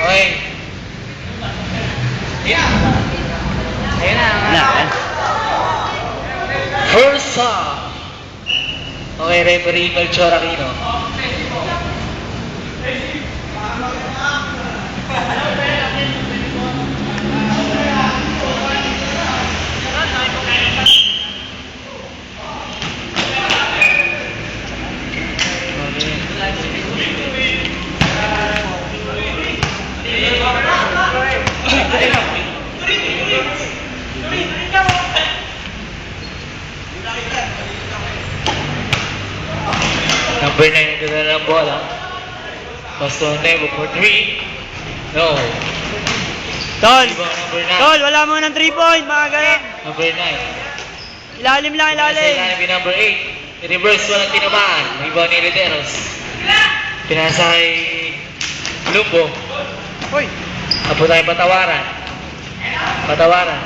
Okay. Ayan na. First stop. Okay, referee Melchor Aquino. Number 9 nagdala ng bola. Baston level for 3. No. Tol! Rebound number 9. Tol, wala mo ng 3 point, mga ganyan. Number 9. Ilalim lang, Sa ilalim. ilalim yung number 8. I-reverse walang tinamaan. Rebound ni Lederos. Pinasa kay Lumbo. Hoy! Apo tayo patawaran. Patawaran.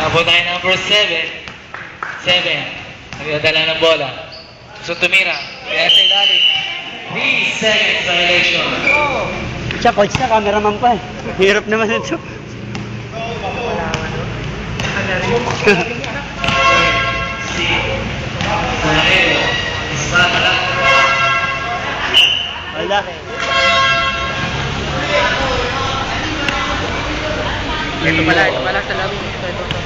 Apo tayo number 7. 7. Nagdadala ng bola. Gusto tumira. Kaya sa ilalim. 3 seconds violation. Siya, coach na, cameraman pa eh. Hirap naman ito. Si Manero. Isabela. Wala. Ito pala sa laro.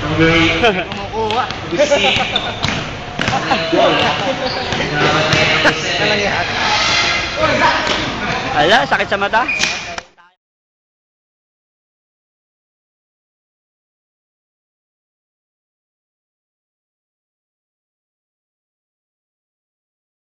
Number 8. Kumukuha. Si bola. Wala, sakit sa mata.